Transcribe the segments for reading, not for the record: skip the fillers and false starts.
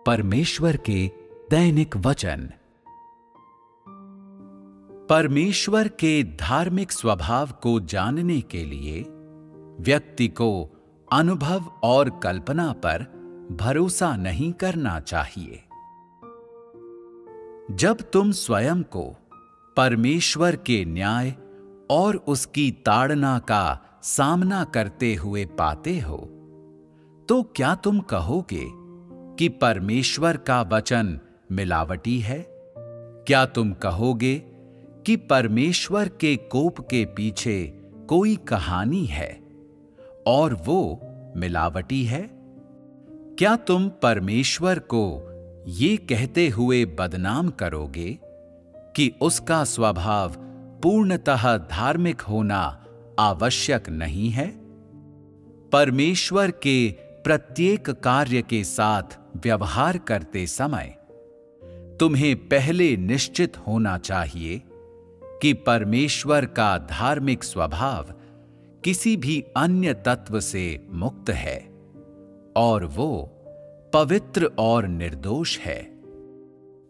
परमेश्वर के दैनिक वचन। परमेश्वर के धार्मिक स्वभाव को जानने के लिए व्यक्ति को अनुभव और कल्पना पर भरोसा नहीं करना चाहिए। जब तुम स्वयं को परमेश्वर के न्याय और उसकी ताड़ना का सामना करते हुए पाते हो, तो क्या तुम कहोगे कि परमेश्वर का वचन मिलावटी है? क्या तुम कहोगे कि परमेश्वर के कोप के पीछे कोई कहानी है और वो मिलावटी है? क्या तुम परमेश्वर को ये कहते हुए बदनाम करोगे कि उसका स्वभाव पूर्णतः धार्मिक होना आवश्यक नहीं है? परमेश्वर के प्रत्येक कार्य के साथ व्यवहार करते समय तुम्हें पहले निश्चित होना चाहिए कि परमेश्वर का धार्मिक स्वभाव किसी भी अन्य तत्व से मुक्त है और वो पवित्र और निर्दोष है।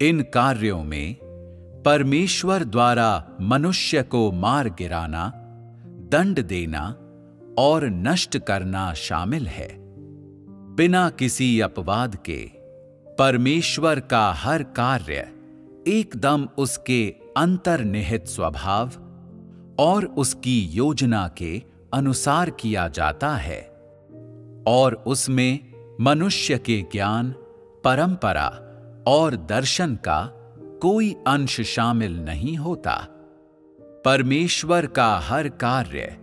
इन कार्यों में परमेश्वर द्वारा मनुष्य को मार गिराना, दंड देना और नष्ट करना शामिल है। बिना किसी अपवाद के परमेश्वर का हर कार्य एकदम उसके अंतर्निहित स्वभाव और उसकी योजना के अनुसार किया जाता है और उसमें मनुष्य के ज्ञान, परंपरा और दर्शन का कोई अंश शामिल नहीं होता। परमेश्वर का हर कार्य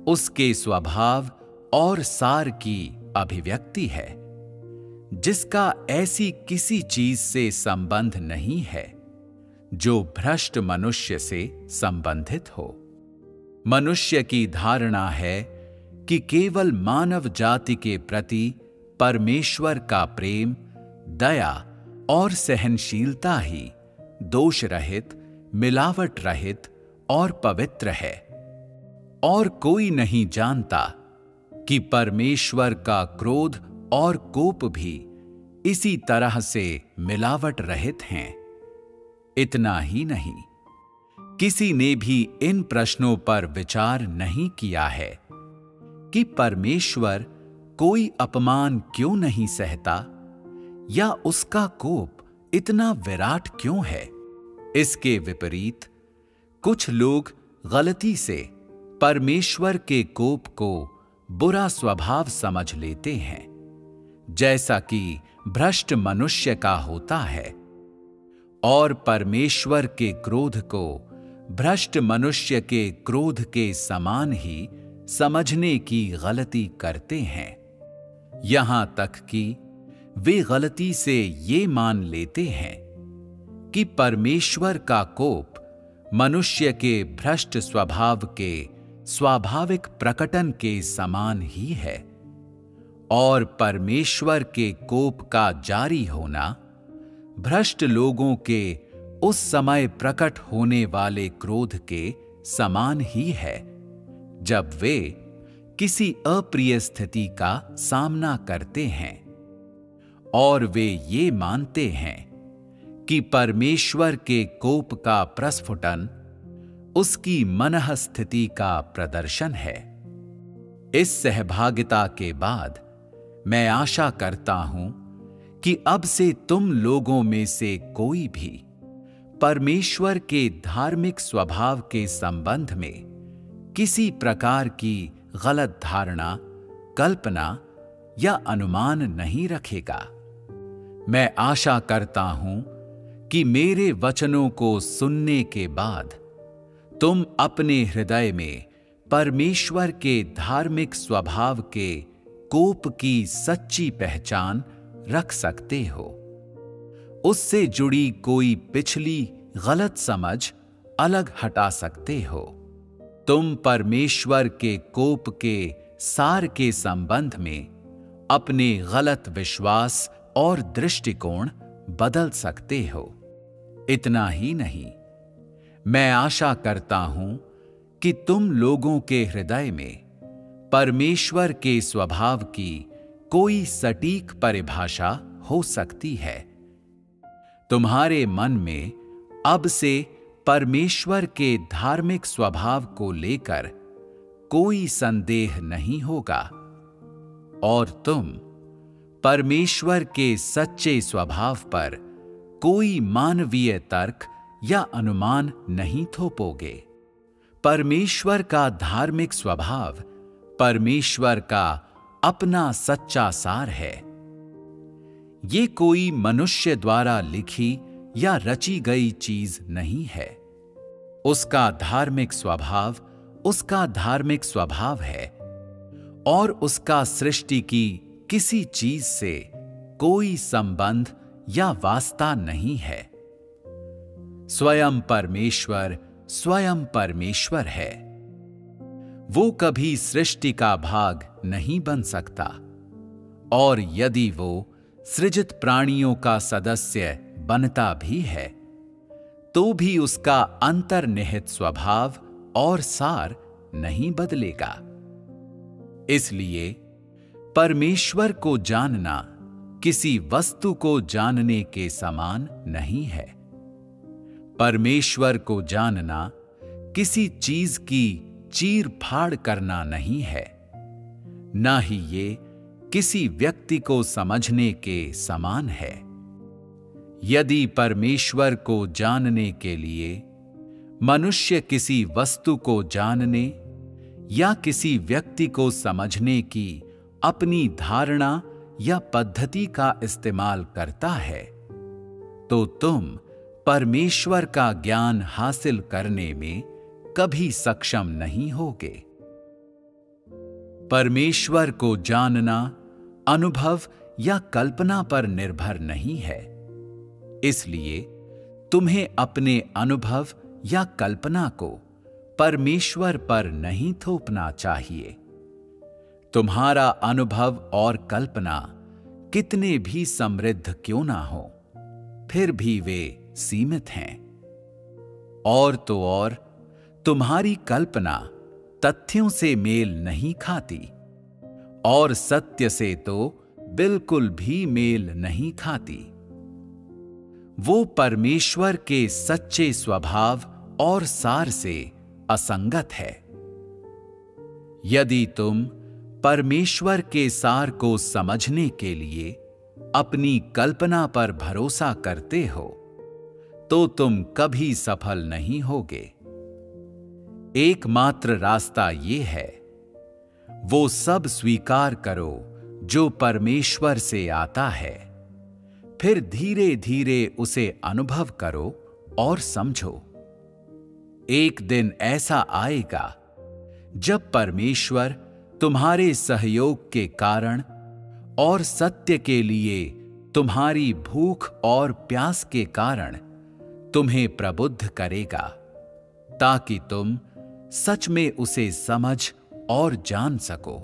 उसके स्वभाव और सार की अभिव्यक्ति है, जिसका ऐसी किसी चीज से संबंध नहीं है जो भ्रष्ट मनुष्य से संबंधित हो। मनुष्य की धारणा है कि केवल मानव जाति के प्रति परमेश्वर का प्रेम, दया और सहनशीलता ही दोष रहित, मिलावट रहित और पवित्र है, और कोई नहीं जानता कि परमेश्वर का क्रोध और कोप भी इसी तरह से मिलावट रहित हैं। इतना ही नहीं, किसी ने भी इन प्रश्नों पर विचार नहीं किया है कि परमेश्वर कोई अपमान क्यों नहीं सहता या उसका कोप इतना विराट क्यों है। इसके विपरीत कुछ लोग गलती से परमेश्वर के कोप को बुरा स्वभाव समझ लेते हैं, जैसा कि भ्रष्ट मनुष्य का होता है, और परमेश्वर के क्रोध को भ्रष्ट मनुष्य के क्रोध के समान ही समझने की गलती करते हैं। यहां तक कि वे गलती से ये मान लेते हैं कि परमेश्वर का कोप मनुष्य के भ्रष्ट स्वभाव के स्वाभाविक प्रकटन के समान ही है, और परमेश्वर के कोप का जारी होना भ्रष्ट लोगों के उस समय प्रकट होने वाले क्रोध के समान ही है, जब वे किसी अप्रिय स्थिति का सामना करते हैं और वे ये मानते हैं कि परमेश्वर के कोप का प्रस्फुटन उसकी मनः स्थिति का प्रदर्शन है। इस सहभागिता के बाद मैं आशा करता हूं कि अब से तुम लोगों में से कोई भी परमेश्वर के धार्मिक स्वभाव के संबंध में किसी प्रकार की गलत धारणा, कल्पना या अनुमान नहीं रखेगा। मैं आशा करता हूं कि मेरे वचनों को सुनने के बाद तुम अपने हृदय में परमेश्वर के धार्मिक स्वभाव के कोप की सच्ची पहचान रख सकते हो। उससे जुड़ी कोई पिछली गलत समझ अलग हटा सकते हो। तुम परमेश्वर के कोप के सार के संबंध में अपने गलत विश्वास और दृष्टिकोण बदल सकते हो। इतना ही नहीं, मैं आशा करता हूं कि तुम लोगों के हृदय में परमेश्वर के स्वभाव की कोई सटीक परिभाषा हो सकती है। तुम्हारे मन में अब से परमेश्वर के धार्मिक स्वभाव को लेकर कोई संदेह नहीं होगा और तुम परमेश्वर के सच्चे स्वभाव पर कोई मानवीय तर्क या अनुमान नहीं थोपोगे। परमेश्वर का धार्मिक स्वभाव परमेश्वर का अपना सच्चा सार है। ये कोई मनुष्य द्वारा लिखी या रची गई चीज नहीं है। उसका धार्मिक स्वभाव उसका धार्मिक स्वभाव है और उसका सृष्टि की किसी चीज से कोई संबंध या वास्ता नहीं है। स्वयं परमेश्वर है। वो कभी सृष्टि का भाग नहीं बन सकता और यदि वो सृजित प्राणियों का सदस्य बनता भी है तो भी उसका अंतर्निहित स्वभाव और सार नहीं बदलेगा। इसलिए परमेश्वर को जानना किसी वस्तु को जानने के समान नहीं है। परमेश्वर को जानना किसी चीज की चीर फाड़ करना नहीं है, ना ही ये किसी व्यक्ति को समझने के समान है। यदि परमेश्वर को जानने के लिए मनुष्य किसी वस्तु को जानने या किसी व्यक्ति को समझने की अपनी धारणा या पद्धति का इस्तेमाल करता है तो तुम परमेश्वर का ज्ञान हासिल करने में कभी सक्षम नहीं होगे। परमेश्वर को जानना अनुभव या कल्पना पर निर्भर नहीं है, इसलिए तुम्हें अपने अनुभव या कल्पना को परमेश्वर पर नहीं थोपना चाहिए। तुम्हारा अनुभव और कल्पना कितने भी समृद्ध क्यों ना हो, फिर भी वे सीमित हैं। और तो और तुम्हारी कल्पना तथ्यों से मेल नहीं खाती और सत्य से तो बिल्कुल भी मेल नहीं खाती। वो परमेश्वर के सच्चे स्वभाव और सार से असंगत है। यदि तुम परमेश्वर के सार को समझने के लिए अपनी कल्पना पर भरोसा करते हो तो तुम कभी सफल नहीं होगे। एकमात्र रास्ता ये है, वो सब स्वीकार करो जो परमेश्वर से आता है, फिर धीरे धीरे उसे अनुभव करो और समझो। एक दिन ऐसा आएगा जब परमेश्वर तुम्हारे सहयोग के कारण और सत्य के लिए तुम्हारी भूख और प्यास के कारण तुम्हें प्रबुद्ध करेगा, ताकि तुम सच में उसे समझ और जान सको।